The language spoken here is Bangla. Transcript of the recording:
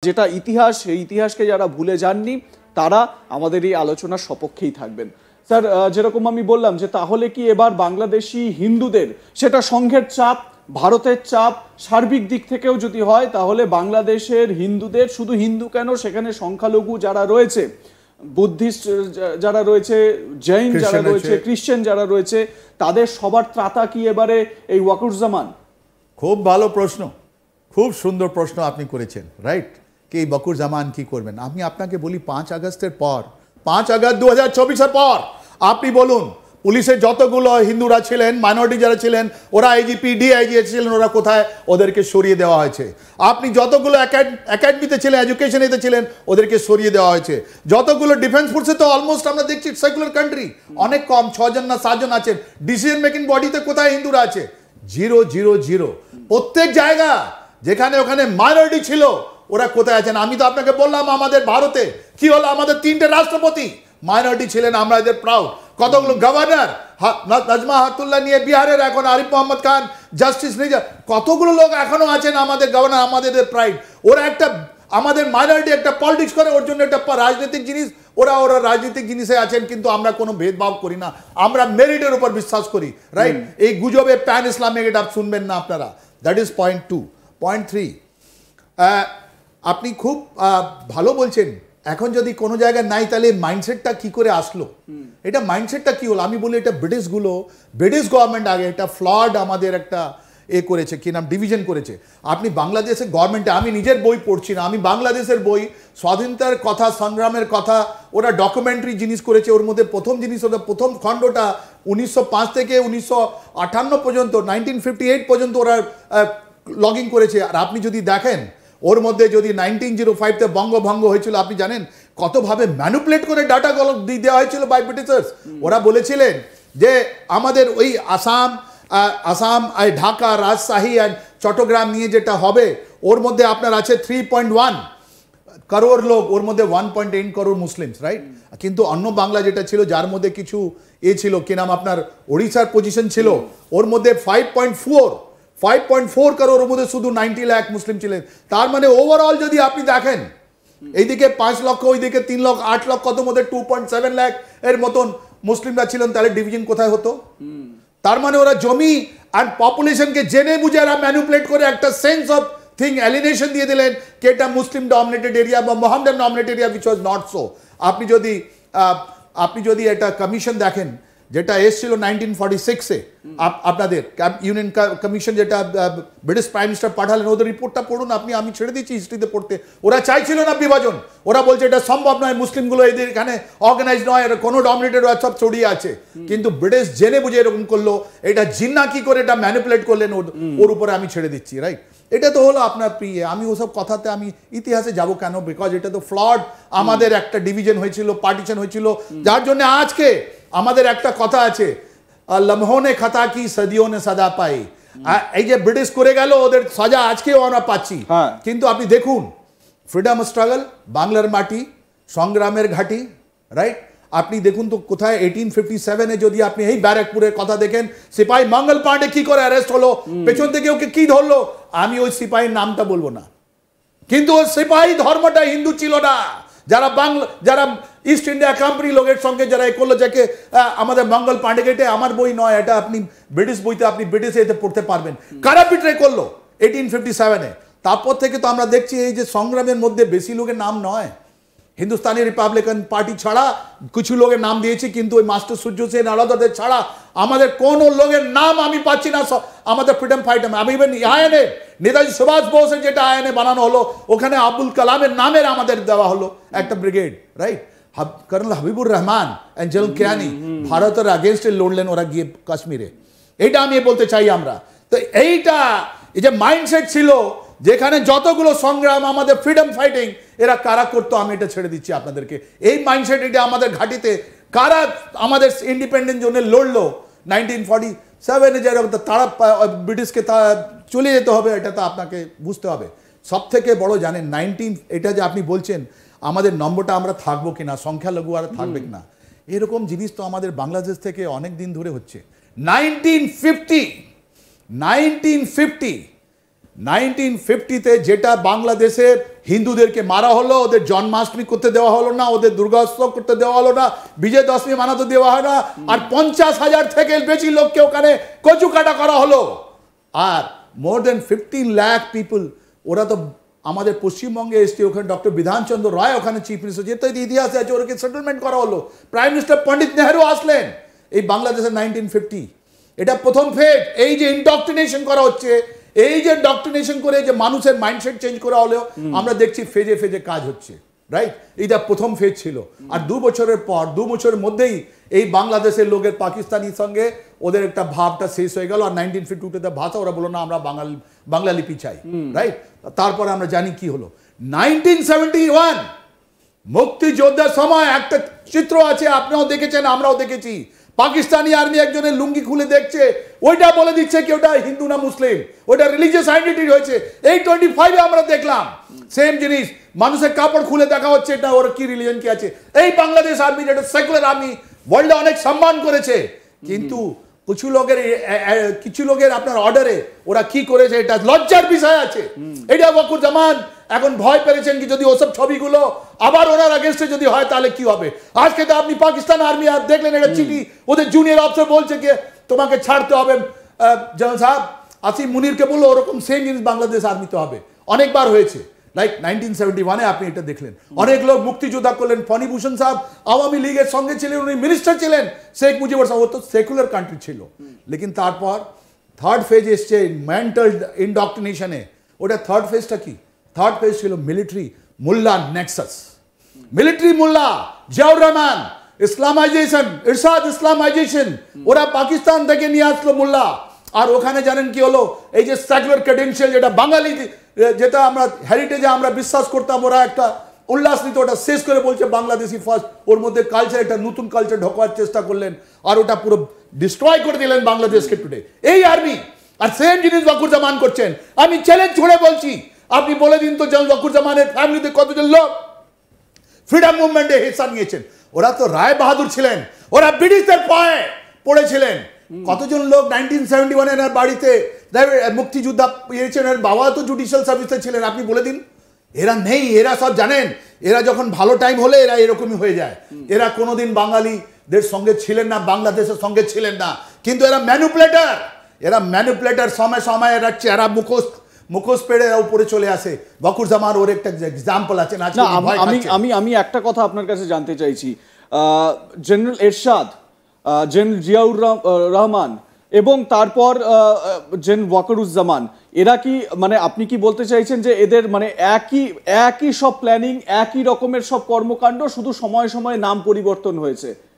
যেটা ইতিহাস, সেই ইতিহাসকে যারা ভুলে যাননি তারা আমাদের এই আলোচনার সপক্ষেই থাকবেন। স্যার, যেরকম আমি বললাম যে তাহলে কি এবার বাংলাদেশি হিন্দুদের, সেটা সংঘের চাপ, ভারতের চাপ, সার্বিক দিক থেকেও যদি হয়, তাহলে বাংলাদেশের হিন্দুদের, শুধু হিন্দু কেন, সেখানে সংখ্যালঘু যারা রয়েছে, বুদ্ধিস্ট যারা রয়েছে, জৈন যারা রয়েছে, খ্রিস্টান যারা রয়েছে, তাদের সবার ত্রাতা কি এবারে এই ওয়াকুরুজ্জামান? খুব ভালো প্রশ্ন, খুব সুন্দর প্রশ্ন আপনি করেছেন, রাইট? কি এই ওয়াকুরুজ্জামান কি করবেন? আমি আপনাকে বলি 5 আগস্টের পর, 5 আগস্ট 2024-এর পর আপনি বলুন পুলিশের যতগুলো হিন্দুরা ছিলেন, মাইনরিটি যারা ছিলেন, ওরা আইজিপি ডিআইজি ছিলেন, ওরা কোথায়? ওদেরকে সরিয়ে দেওয়া হয়েছে। আপনি যতগুলো একাডেমিতে ছিলেন, এডুকেশনেতে ছিলেন, ওদেরকে সরিয়ে দেওয়া হয়েছে। যতগুলো ডিফেন্স ফোর্সে তো অলমোস্ট আমরা দেখছি সেকুলার কান্ট্রি, অনেক কম, 6 জন না 7 জন আছেন। ডিসিশন মেকিং বডিতে কোথায় হিন্দুরা আছে? 0 0 0। প্রত্যেক জায়গা যেখানে ওখানে মাইনরিটি ছিল, ওরা কোথায় আছেন? আমি তো আপনাকে বললাম আমাদের ভারতে কি হলো, আমাদের 3টে রাষ্ট্রপতি মাইনরিটি ছিলেন, আমরা এদের প্রাউড। কতগুলো গভর্নর, নাজমা হেপতুল্লাহ নিয়ে বিহারের, এখন আরিফ মোহাম্মদ খান, জাস্টিস রিজা, কতগুলো লোক এখনো আছেন আমাদের গভর্নর, আমাদের প্রাইড। ওরা একটা আমাদের মাইনরিটি একটা পলিটিক্স করে, ওর জন্য একটা রাজনৈতিক জিনিস, ওরা রাজনৈতিক জিনিসে আছেন, কিন্তু আমরা কোনো ভেদভাব করি না, আমরা মেরিটের উপর বিশ্বাস করি, রাইট? এই গুজবে প্যান ইসলামিক এটা শুনবেন না আপনারা। That is point 2। পয়েন্ট 3, আপনি খুব ভালো বলছেন। এখন যদি কোনো জায়গায় নাই, তাহলে মাইন্ডসেটটা কি করে আসলো? এটা মাইন্ডসেটটা কি হলো? আমি বলি এটা ব্রিটিশ গভর্নমেন্ট আগে এটা ফ্লড আমাদের একটা করেছে, কি নাম, ডিভিশন করেছে। আপনি বাংলাদেশের গভর্নমেন্টে, আমি নিজের বই পড়ছি না, আমি বাংলাদেশের বই, স্বাধীনতার কথা, সংগ্রামের কথা, ওরা ডকুমেন্টারি জিনিস করেছে। ওর মধ্যে প্রথম জিনিস, ওটা প্রথম খণ্ডটা 1905 থেকে 1958 পর্যন্ত, 1958 পর্যন্ত ওরা লগিং করেছে। আর আপনি যদি দেখেন ওর মধ্যে, যদি 1905-তে বঙ্গভঙ্গ হয়েছিল, আপনি জানেন কতভাবে ম্যানিপুলেট করে ডাটাগুলো দেওয়া হয়েছিল বাই ব্রিটিশার্স। ওরা বলেছিলেন যে আমাদের ওই আসাম, ঢাকা, রাজশাহী আর চট্টগ্রাম নিয়ে যেটা হবে, ওর মধ্যে আপনার আছে 3.1 করোড় লোক, ওর মধ্যে 1.8 করোড় মুসলিমস, রাইট? কিন্তু অন্য বাংলা যেটা ছিল, যার মধ্যে কিছু ছিল, কি নাম আপনার, ওড়িশার পজিশন ছিল, ওর মধ্যে 5.4 করোড়, ওর মধ্যে শুধু 90 লাখ মুসলিম ছিলেন। তার মানে ওভারঅল যদি আপনি দেখেন, এইদিকে 5 লক্ষ, ওইদিকে 3 লক্ষ, 8 লক্ষ, কত মধ্যে 2.7 লাখ এর মতন মুসলিমরা ছিলেন, তাহলে ডিভিশন কোথায় হতো? তার মানে ওরা জমি আর পপুলেশনকে জেনে বুঝে এরা ম্যানিপুলেট করে একটা সেন্স অফ থিং এলিনেশন দিয়ে দিলেন, কি এটা মুসলিম ডমিনেটেড এরিয়া বা মোহাম্মডান dominated area, which was not so. আপনি যদি এটা কমিশন দেখেন, যেটা এসেছিল 1946-এ, আপনাদের ইউনিয়ন কমিশন, যেটা ব্রিটিশ প্রাইম মিনিস্টার পাঠালেন, ওদের রিপোর্টটা পড়ুন আপনি, আমি ছেড়ে দিচ্ছি হিস্ট্রিতে পড়তে। ওরা চাইছিল না বিভাজন, ওরা বলছে এটা সম্ভব নয়, মুসলিমগুলো এদের এখানে অর্গানাইজ নয়, কোনো ডমিনেটেড, ওরা সব ছড়িয়ে আছে। কিন্তু ব্রিটিশ জেনে বুঝে এরকম করলো, এটা জিন্না কি করে এটা ম্যানিপুলেট করলেন, ওর উপরে আমি ছেড়ে দিচ্ছি, রাইট? এটা তো হলো আপনার প্রিয়। আমি ওসব কথাতে আমি ইতিহাসে যাব কেন? বিকজ এটা তো ফ্লড, আমাদের একটা ডিভিশন হয়েছিল, পার্টিশন হয়েছিল, যার জন্য আজকে আমাদের একটা কথা আছে, লম্হোं ने खता की सदियों ने सदा पाई। এই যে ব্রিটিশ করে গেল, ওদের সাজা আজকেও আমরা পাচ্ছি। কিন্তু আপনি দেখুন, ফ্রিডম স্ট্রাগল, বাংলার মাটি, সংগ্রামের ঘাটি, রাইট? আপনি দেখুন তো কোথায় 1857-এ যদি আপনি এই ব্যারাকপুরের কথা দেখেন, সিপাহী মঙ্গল পান্ডে কি করে অ্যারেস্ট হলো, পেছন থেকে ওকে কি ধরলো, আমি ওই সিপাহীর নামটা বলবো না, কিন্তু ওই সিপাহী ধর্মটা হিন্দু ছিল না। যারা ইস্ট ইন্ডিয়া কোম্পানি লোকের সঙ্গে যারা এ করলো, যাকে আমাদের মঙ্গল পান্ডে, এটা আমার বই নয়, এটা আপনি ব্রিটিশ বইতে, আপনি ব্রিটিশে এতে পড়তে পারবেন, কারা বিট্রে করলো 1857-এ। তারপর থেকে তো আমরা দেখছি এই যে সংগ্রামের মধ্যে বেশি লোকের নাম নয়, হিন্দুস্তানি রিপাবলিকান পার্টি ছাড়া কিছু লোকের নাম দিয়েছি, কিন্তু ওই মাস্টার সূর্য সেন, আলাদাদের ছাড়া আমাদের কোনো লোকের নাম আমি পাচ্ছি না। আমাদের ফ্রিডম ফাইটার, আমি ইভেন আইএনএ, নেতাজি সুভাষ বোসের যেটা আইএনএ বানানো হলো, ওখানে আব্দুল কালামের নামের আমাদের দেওয়া হলো একটা brigade, right? Colonel Habibur Rahman and general Kiani ভারতের আগেনস্টে লড়লেন, ওরা গিয়ে কাশ্মীরে। এইটা আমি বলতে চাই আমরা। তো এইটা, এই যে মাইন্ডসেট ছিল, যেখানে যতগুলো সংগ্রাম আমাদের ফ্রিডম ফাইটিং, এরা কারা করতো, আমি এটা ছেড়ে দিচ্ছি আপনাদেরকে। এই মাইন্ডসেট, এটা আমাদের ঘাটিতে কারা আমাদের ইন্ডিপেন্ডেন্ট জন্য লড়লো 1947-এ, যেরকম তারা ব্রিটিশকে চলে যেতে হবে, এটা তো আপনাকে বুঝতে হবে। সব থেকে বড় জানেন, এটা যে আপনি বলছেন আমাদের নম্বরটা আমরা থাকবো কিনা, সংখ্যালঘু আর থাকবে কিনা, এরকম জিনিস তো আমাদের বাংলাদেশ থেকে অনেক দিন ধরে হচ্ছে। 1950 1950-তে যেটা বাংলাদেশের হিন্দুদেরকে মারা হলো, ওদের জন্মাষ্টমী করতে দেওয়া হলো না, ওদের দুর্গা উৎসব করতে দেওয়া হলো না, বিজয় দশমী মানাতে দেওয়া হয় না, আর 50,000 থেকে বেশি লোককে ওখানে কচু কাটা করা হলো। আর মোর দেন 15 লাখ পিপল, ওরা তো আমাদের পশ্চিমবঙ্গে এসছে, ওখানে ডক্টর বিধানচন্দ্র রায় ওখানে চিফ মিনিস্টার, যেহেতু ইতিহাসে আছে, ওরকে সেটেলমেন্ট করা হলো। প্রাইম মিনিস্টার পণ্ডিত নেহেরু আসলেন এই বাংলাদেশের 1950। এটা প্রথম ফেজ। এই যে ইনডক্ট্রিনেশন করা হচ্ছে, এই যে ডক্ট্রিনেশন করে যে মানুষের মাইন্ডসেট চেঞ্জ করা হলেও আমরা দেখছি ফেজে ফেজে কাজ হচ্ছে, রাইট? এইটা প্রথম ফেজ ছিল। আর 2 বছরের পর, 2 বছরের মধ্যেই এই বাংলাদেশের লোকের পাকিস্তানির সঙ্গে ওদের একটা ভাবটা শেষ হয়ে গেল। আর 1952-তে ভাষা ওরা বললো না, আমরা বাংলা লিপি চাই, রাইট? তারপরে আমরা জানি কি হলো। 1971 মুক্তিযোদ্ধার সময় একটা চিত্র আছে, আপনিও দেখেছেন, আমরাও দেখেছি। পাকিস্তানি আর্মি একজনের লুঙ্গি খুলে দেখছে, ওইটা বলে দিচ্ছে কি ওটা হিন্দু না মুসলিম, ওইটা রিলিজিয়াস আইডেন্টিটি হয়েছে। এই 25-এ আমরা দেখলাম সেম জিনিস, মানুষের কাপড় খুলে দেখা হচ্ছে, এটা ওর কি রিলিজন কি আছে। এই বাংলাদেশ আর্মি যেটা সেকুলার আর্মি, ওয়ার্ল্ডে অনেক সম্মান করেছে, কিন্তু কিছু লোকের আপনার অর্ডারে ওরা কি করেছে, এটা লজ্জার বিষয় আছে। এটা ওয়াকুরুজ্জামান এখন ভয় পেয়েছেন কি যদি ওসব ছবিগুলো আবার ওনার আগেস্টে যদি হয় তাহলে কি হবে। আজকে তো আপনি পাকিস্তান আর্মি আর দেখলেন একটা চিঠি, ওদের জুনিয়র অফিসার বলছে কি তোমাকে ছাড়তে হবে। জেনারেল সাহেব আসিফ মুনিরকে বললো ওরকম সেম জিনিস বাংলাদেশ আর্মিতে হবে, অনেকবার হয়েছে। লাইক 1971-এ আপনি এটা দেখলেন, অনেক লোক মুক্তিযোদ্ধা করলেন। ফণীভূষণ সাহেব আওয়ামী লীগের সঙ্গে ছিলেন, উনি মিনিস্টার ছিলেন। শেখ মুজিবুর সাহেব, ও তো সেকুলার কান্ট্রি ছিল। লেকিন তারপর থার্ড ফেজ এসছে মেন্টাল ইনডক্ট্রিনেশনে। ওটা থার্ড ফেজটা কি? থার্ড ফেজ ছিল military mullah nexus. Military mullah, Ziaur Rahman, Islamisation, Ershad Islamisation, ওরা পাকিস্তান থেকে নিয়ে আসলো মুল্লা। আর ওখানে জানেন কি হলো, এই যে সেকুলার ক্রেডেন্সিয়াল যেটা বাঙালি, যেটা আমরা হেরিটেজে আমরা বিশ্বাস করতাম, ওরা একটা উল্লাস নিত, ওটা শেষ করে বলছে বাংলাদেশি ফার্স্ট। ওর মধ্যে কালচার, একটা নতুন কালচার ঢোকার চেষ্টা করলেন, আর ওটা পুরো ডিস্ট্রয় করে দিলেন বাংলাদেশকে টুডে এই আর্মি। আর সেম জিনিস ওয়াকুরুজ্জামান করছেন। আমি চ্যালেঞ্জ ছুড়ে বলছি, আপনি বলে দিন তো জেনারেল ওয়াকুরুজ্জামানের ফ্যামিলিতে কতজন লোক ফ্রিডম মুভমেন্টে হিস্সা নিয়েছেন। ওরা তো রায় বাহাদুর ছিলেন, ওরা ব্রিটিশদের পায়ে পড়েছিলেন। কতজন লোক 1971 এর বাড়িতে মুক্তিযোদ্ধা পেয়েছেন, এর বাবা তো জুডিশিয়াল সার্ভিসে ছিলেন, আপনি বলে দিন। এরা নেই, এরা সব জানেন, এরা যখন ভালো টাইম হলে এরা এরকমই হয়ে যায়। এরা কোনোদিন বাঙালিদের সঙ্গে ছিলেন না, বাংলাদেশের সঙ্গে ছিলেন না, কিন্তু এরা ম্যানিপুলেটর। এরা ম্যানিপুলেটর, সময় সময় এরা চেহারা মুখোশ পেড়ে এরা উপরে চলে আসে। ওয়াকুরুজ্জামান ওর একটা এক্সাম্পল আছে না। আমি একটা কথা আপনার কাছে জানতে চাইছি, জেনারেল এরশাদ, জেনারেল জিয়াউর রহমান এবং তারপর জেনারেল ওয়াকারুজ্জামান, এরা কি মানে আপনি কি বলতে চাইছেন যে এদের মানে একই সব প্ল্যানিং, একই রকমের সব কর্মকাণ্ড, শুধু সময় সময় নাম পরিবর্তন হয়েছে?